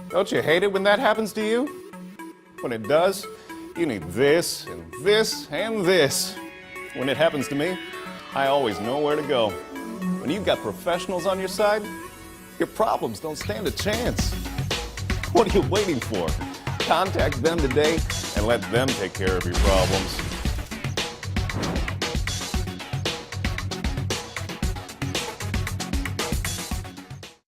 Don't you hate it when that happens to you? When it does, you need this and this and this. When it happens to me, I always know where to go. When you've got professionals on your side, your problems don't stand a chance. What are you waiting for? Contact them today and let them take care of your problems.